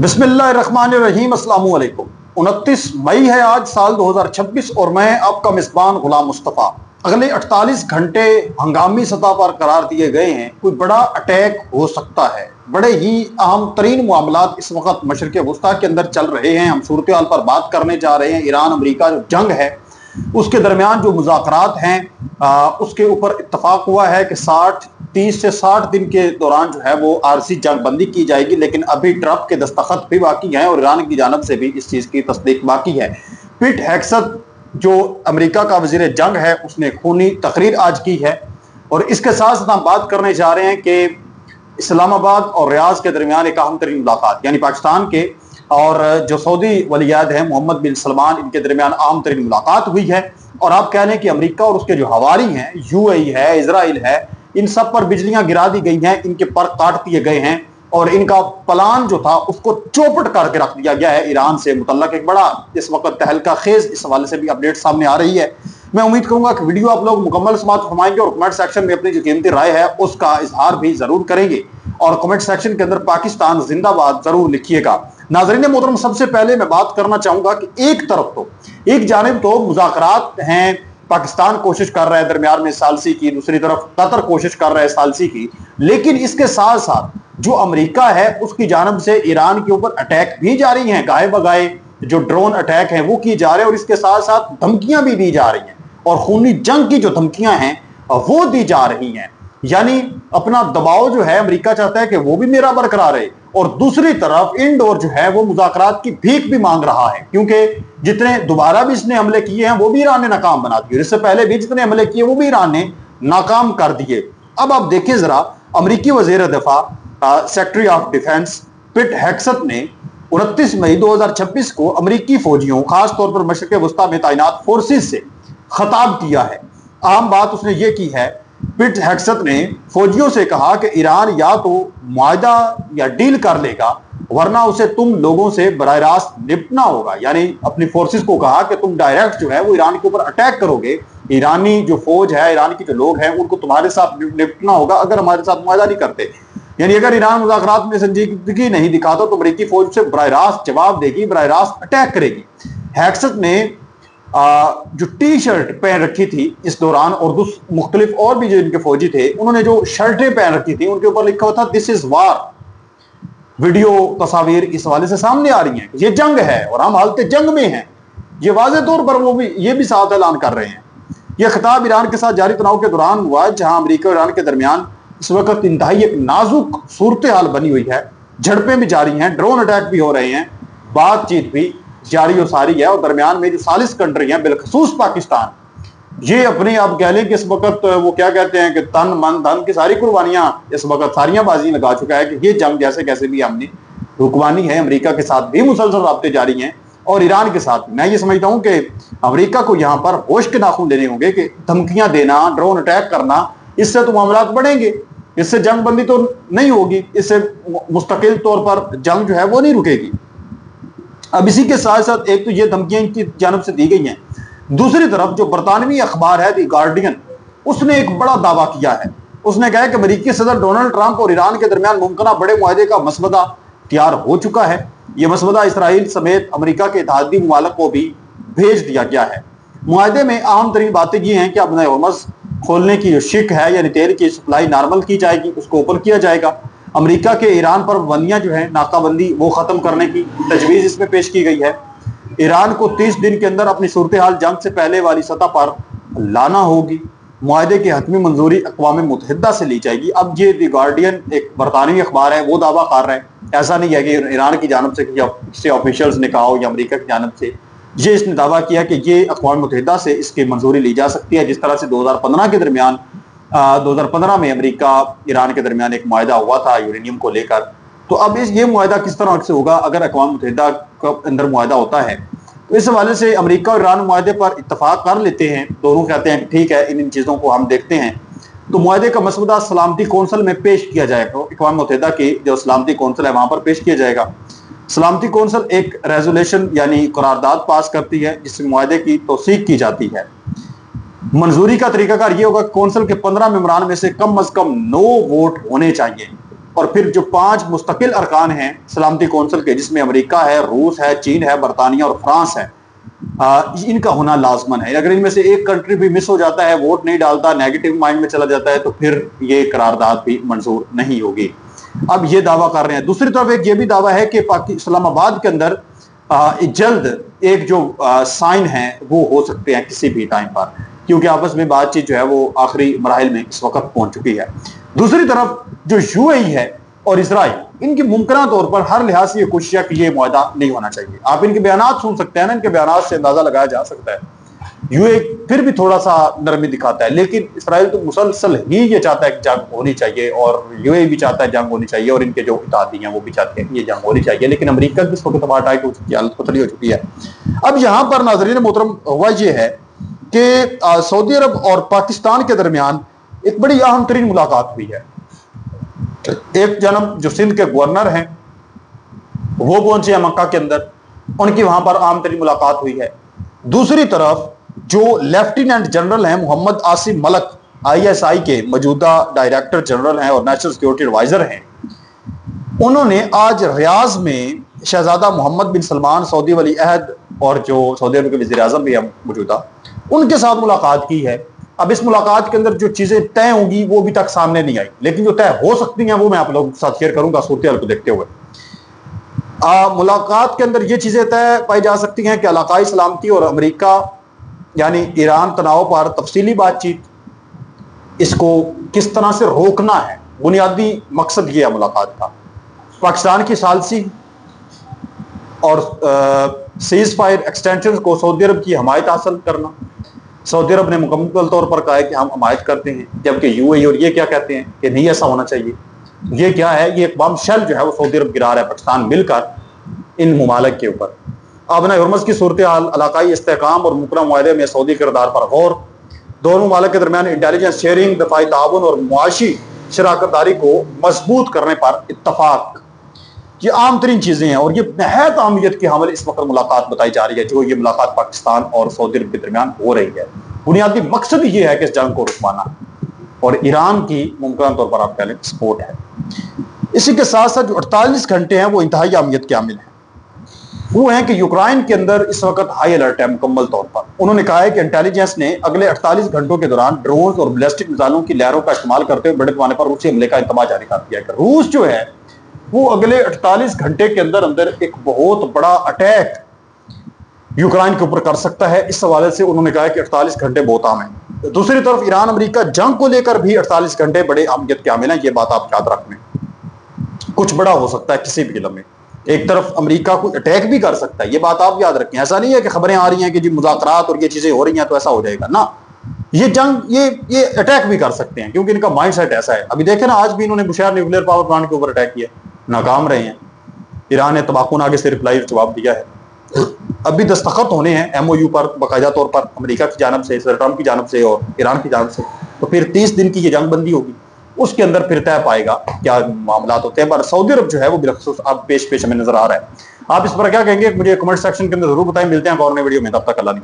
बिस्मिल्लाहिर्रहमानिर्रहीम। अस्सलाम वालेकुम। 29 मई है आज, साल 2026 और मैं आपका मेजबान गुलाम मुस्तफ़ा। अगले 48 घंटे हंगामी सतह पर करार दिए गए हैं। कोई बड़ा अटैक हो सकता है। बड़े ही अहम तरीन मामलात इस वक्त मशरिक़ वस्ता के अंदर चल रहे हैं। हम सूरत हाल पर बात करने जा रहे हैं। ईरान अमेरिका जो जंग है उसके दरमियान जो मुज़ाकरात हैं उसके ऊपर इत्तफाक हुआ है कि 30 से 60 दिन के दौरान जो है वो आरसी जंग बंदी की जाएगी। लेकिन अभी ट्रंप के दस्तखत भी बाकी हैं और ईरान की जानब से भी इस चीज़ की तस्दीक बाकी है। पीट हेग्सेथ जो अमेरिका का वज़ीर जंग है उसने खूनी तकरीर आज की है। और इसके साथ साथ हम बात करने जा रहे हैं कि इस्लामाबाद और रियाज के दरमियान एक अहम तरीन मुलाकात, यानी पाकिस्तान के और जो सऊदी वलीअहद हैं मोहम्मद बिन सलमान, इनके दरमियान अहम तरीन मुलाकात हुई है। और आप कह लें कि अमेरिका और उसके जो हवारी हैं, यूएई है, इजराइल है, इन सब पर बिजलियां गिरा दी गई हैं, इनके पर काट दिए गए हैं और इनका प्लान जो था उसको चौपट करके रख दिया गया है। ईरान से मुतल्लक एक बड़ा इस वक्त तहलका खेज इस हवाले से भी अपडेट सामने आ रही है। मैं उम्मीद करूंगा कि वीडियो आप लोग मुकम्मल समाअत फरमाएंगे और कमेंट सेक्शन में अपनी जो कीमती राय है उसका इजहार भी जरूर करेंगे और कमेंट सेक्शन के अंदर पाकिस्तान जिंदाबाद जरूर लिखिएगा। नाज़रीन मोहतरम, सबसे पहले मैं बात करना चाहूंगा कि एक तरफ तो एक जानिब तो मुज़ाकरात हैं, पाकिस्तान कोशिश कर रहा है दरमियान में सालसी की, दूसरी तरफ कतर कोशिश कर रहा है सालसी की। लेकिन इसके साथ साथ जो अमेरिका है उसकी जानब से ईरान के ऊपर अटैक भी जारी हैं, गाए बगाए जो ड्रोन अटैक हैं वो किए जा रहे हैं और इसके साथ साथ धमकियां भी दी जा रही हैं और खूनी जंग की जो धमकियां हैं वो दी जा रही हैं। यानी अपना दबाव जो है अमेरिका चाहता है कि वो भी मेरा बरकरार रहे और दूसरी तरफ इंडोर जो है वो मुज़ाकरात की भीख भी मांग रहा है, क्योंकि जितने दोबारा भी इसने हमले किए हैं वो भी ईरान ने नाकाम बना दिए। इससे पहले भी जितने हमले किए वो भी ईरान ने नाकाम कर दिए। अब आप देखिए जरा, अमेरिकी वज़ीर दिफा सेक्रेटरी ऑफ डिफेंस पिट हेग्सेथ ने 29 मई 2026 को अमेरिकी फौजियों, खासतौर पर मशरिक़ वस्ता में तैनात फोर्सेस से खिताब किया है। आम बात उसने ये की है, पिट हेग्सेथ ने फौजियों से कहा कि ईरान या तो मुआहदा या डील कर लेगा वरना उसे तुम लोगों से बराह रास्त निपटना होगा। यानी अपनी फोर्सेस को कहा कि तुम डायरेक्ट जो है वो ईरान के ऊपर अटैक करोगे, ईरानी जो फौज है, ईरान की जो लोग हैं उनको तुम्हारे साथ निपटना होगा अगर हमारे साथ मुआहदा नहीं करते। यानी अगर ईरान मुज़ाकरात में संजीदगी नहीं दिखाता तो अमेरिकी फौज से बराह रास्त जवाब देगी, बराह रास्त अटैक करेगी। हेग्सेथ ने जो टी शर्ट पहन रखी थी इस दौरान और मुख्तलिफ और भी जो इनके फौजी थे उन्होंने जो शर्टें पहन रखी थी उनके ऊपर लिखा हुआ था दिस इज वार। वीडियो तस्वीर इस हवाले से सामने आ रही हैं, ये जंग है और हम हालत जंग में हैं। ये वाज़े तौर पर वो भी ये भी साफ ऐलान कर रहे हैं। यह खिताब ईरान के साथ जारी तनाव के दौरान हुआ जहां अमेरिका और ईरान के दरमियान इस वक्त इंतहाई एक नाजुक सूरत हाल बनी हुई है। झड़पें भी जारी हैं, ड्रोन अटैक भी हो रहे हैं, बातचीत भी जारी और सारी है और दरमियान में जो सालिस कंट्री है बिलखसूस पाकिस्तान, ये अपने आप कह लें कि इस वक्त वो क्या कहते हैं कि तन मन धन की सारी कुर्बानियां इस वक्त सारियां बाजी लगा चुका है कि ये जंग जैसे कैसे भी हमने रुकवानी है। अमेरिका के साथ भी मुसलसल राब्ते जारी हैं और ईरान के साथ। मैं ये समझता हूं कि अमेरिका को यहाँ पर होश के नाखून लेने होंगे कि धमकियां देना, ड्रोन अटैक करना, इससे तो मामला बढ़ेंगे, इससे जंग बंदी तो नहीं होगी, इससे मुस्तकिल तौर पर जंग जो है वो नहीं रुकेगी। अब इसी के साथ साथ एक तो ये धमकियां इनकी जानब से दी गई हैं, दूसरी तरफ जो बरतानवी अखबार है द गार्डियन, उसने एक बड़ा दावा किया है। उसने कहा कि अमेरिकी सदर डोनाल्ड ट्रंप और ईरान के दरमियान मुमकिन बड़े मुआहदे का मसवदा तैयार हो चुका है। यह मसवदा इसराइल समेत अमेरिका के इत्तेहादी मुमालिक को भी भेज दिया गया है। मुआहदे में अहम तरीन बातें ये हैं कि अब होर्मुज़ खोलने की जो शिक है यानी तेल की सप्लाई नॉर्मल की जाएगी, उसको ओपन किया जाएगा। अमेरिका के ईरान पर पाबंदियां जो है नाकाबंदी वो खत्म करने की तजवीज़ इसमें पेश की गई है। ईरान को 30 दिन के अंदर अपनी सूरत हाल जंग से पहले वाली सतह पर लाना होगी। मुआहदे की हतमी मंजूरी अक़वाम मुत्तहिदा से ली जाएगी। अब ये द गार्डियन एक बरतानवी अखबार है, वो दावा कर रहे हैं, ऐसा नहीं है कि ईरान की जानब से किसी ऑफिशियल्स ने कहा हो या अमेरिका की जानब से। ये इसने दावा किया कि ये अक़वाम मुत्तहिदा से इसकी मंजूरी ली जा सकती है, जिस तरह से 2015 के दरमियान 2015 में अमेरिका ईरान के दरमियान एक मुआहदा हुआ था यूरेनियम को लेकर। तो अब ये मुआहदा किस तरह से होगा अगर अक़वाम मुत्तहिदा के अंदर मुआहदा होता है। तो इस हवाले से अमेरिका और ईरान मुआहदे पर इत्तफाक कर लेते हैं, दोनों कहते हैं ठीक है इन चीज़ों को हम देखते हैं। तो मुआहदे का मसवदा सलामती कौंसल में पेश किया जाएगा, अक़वाम मुत्तहिदा की जो सलामती कौंसल है वहाँ पर पेश किया जाएगा। सलामती कौंसल एक रेजोल्यूशन यानी करारदाद पास करती है जिससे मुआहदे की तौसीक की जाती है। मंजूरी का तरीकाकार ये होगा, कौंसिल के 15 मेंबरान में से कम 9 वोट होने चाहिए और फिर जो 5 मुस्तकिल अरकान हैं सलामती कौंसिल के, जिसमें अमेरिका है, रूस है, चीन है, बरतानिया और फ्रांस है, इनका होना लाजमन है। अगर इनमें से एक कंट्री भी मिस हो जाता है, वोट नहीं डालता, नेगेटिव माइंड में चला जाता है, तो फिर ये करारदाद भी मंजूर नहीं होगी। अब ये दावा कर रहे हैं। दूसरी तरफ एक ये भी दावा है कि इस्लामाबाद के अंदर जल्द एक जो साइन है वो हो सकते हैं किसी भी टाइम पर, क्योंकि आपस में बातचीत जो है वो आखिरी मराहिल में इस वक्त पहुंच चुकी है। दूसरी तरफ जो यूएई है और इजराइल, इनकी मुमकिन तौर पर हर लिहाज से ये कोशिश है कि ये मुआहदा नहीं होना चाहिए। आप इनके बयानात सुन सकते हैं ना, इनके बयानात से अंदाजा लगाया जा सकता है यूएई फिर भी थोड़ा सा नरमी दिखाता है, लेकिन इसराइल तो मुसलसल ही ये चाहता है कि जंग होनी चाहिए, और यूएई भी चाहता है जंग होनी चाहिए, और इनके जो इत्तेहादी हैं वो भी चाहते हैं ये जंग होनी चाहिए। लेकिन अमेरिका की इस वक्त टाइट हो चुकी है, हालत पतली हो चुकी है। अब यहाँ पर नाज़रीन मोहतरम हुआ ये है कि सऊदी अरब और पाकिस्तान के दरमियान एक बड़ी अहम तरीन मुलाकात हुई है। एक जनाब जो सिंध के गवर्नर हैं वो पहुंचे हैं मक्का के अंदर, उनकी वहां पर आम तरीन मुलाकात हुई है। दूसरी तरफ जो लेफ्टिनेंट जनरल हैं मोहम्मद आसिम मलक, आईएसआई के मौजूदा डायरेक्टर जनरल हैं और नेशनल सिक्योरिटी एडवाइजर हैं, उन्होंने आज रियाज में शहजादा मोहम्मद बिन सलमान सऊदी वली अहद और जो सऊदी अरब के वज़ीर आज़म भी हैं मौजूदा, उनके साथ मुलाकात की है। अब इस मुलाकात के अंदर जो चीजें तय होंगी वो अभी तक सामने नहीं आई, लेकिन जो तय हो सकती हैं वो मैं आप लोगों के साथ शेयर करूंगा सूरत को देखते हुए। मुलाकात के अंदर ये चीजें तय पाई जा सकती हैं कि इलाकाई सलामती और अमेरिका यानी ईरान तनाव पर तफसीली बातचीत, इसको किस तरह से रोकना है, बुनियादी मकसद ये है मुलाकात का। पाकिस्तान की सालसी और सीज फायर एक्सटेंशन को सऊदी अरब की हमायत हासिल करना। सऊदी अरब ने मुकम्मल तौर पर कहा है कि हम हमायत करते हैं, जबकि यूएई और ये क्या कहते हैं कि नहीं ऐसा होना चाहिए। ये क्या है, ये एक बम शेल जो है वो सऊदी अरब गिरा रहा है पाकिस्तान मिलकर इन मुमालिक के ऊपर। आबना हुर्मुज़ की सूरत हाल, इलाकाई इस्तेहकाम और मुकर्रम मुआहदे में सऊदी किरदार पर गौर, दोनों मुमालिक के दरमियान इंटेलिजेंस शेयरिंग, दफाई ताउन और मुआशी शराकतदारी को मजबूत करने पर इत्तफाक। ये आम तरीन चीजें हैं और ये बेहद अहमियत की हामिल इस वक्त मुलाकात बताई जा रही है, जो ये मुलाकात पाकिस्तान और सऊदी अरब के दरमियान हो रही है। बुनियादी मकसद ये है कि इस जंग को रुकवाना, और ईरान की मुमकिन तौर पर आप कह लें सपोर्ट है। इसी के साथ साथ जो 48 घंटे हैं वो इंतहाई अहमियत के हामिल हैं। वो है कि यूक्रेन के अंदर इस वक्त हाई अलर्ट है मुकम्मल तौर पर। उन्होंने कहा है कि इंटेलिजेंस ने अगले 48 घंटों के दौरान ड्रोन और बैलिस्टिक मिसाइलों की लहरों का इस्तेमाल करते हुए बड़े पैमाने पर रूसी हमले का इंतबाह जारी कर दिया है। रूस जो है वो अगले 48 घंटे के अंदर अंदर एक बहुत बड़ा अटैक यूक्रेन के ऊपर कर सकता है। इस हवाले से उन्होंने कहा है कि 48 घंटे बहुत आम है। दूसरी तरफ ईरान अमेरिका जंग को लेकर भी 48 घंटे बड़े अहमियत के हामिल हैं। ये बात आप याद रखें, कुछ बड़ा हो सकता है किसी भी लम्हे। एक तरफ अमेरिका को अटैक भी कर सकता है, ये बात आप याद रखें। ऐसा नहीं है कि खबरें आ रही हैं कि जी मुज़ाकरात और ये चीजें हो रही हैं तो ऐसा हो जाएगा ना। ये जंग ये अटैक भी कर सकते हैं, क्योंकि इनका माइंड सेट ऐसा है। अभी देखें ना, आज भी इन्होंने बुशहर न्यूक्लियर पावर प्लांट के ऊपर अटैक किया, नाकाम रहे हैं। ईरान ने तबाकून आगे से रिप्लाई जवाब दिया है। अभी दस्तखत होने हैं एमओयू पर बाकायदा तौर पर अमेरिका की जानब से, सर ट्रंप की जानब से और ईरान की जानब से। तो फिर 30 दिन की ये जंग बंदी होगी, उसके अंदर फिर तय पाएगा क्या मामला होते हैं। पर सऊदी अरब जो है वो बिलखसूस अब पेश हमें नजर आ रहा है। आप इस पर क्या कहेंगे मुझे कमेंट सेक्शन के अंदर जरूर बताएं। मिलते हैं और नई वीडियो में, तब तक अल्लाह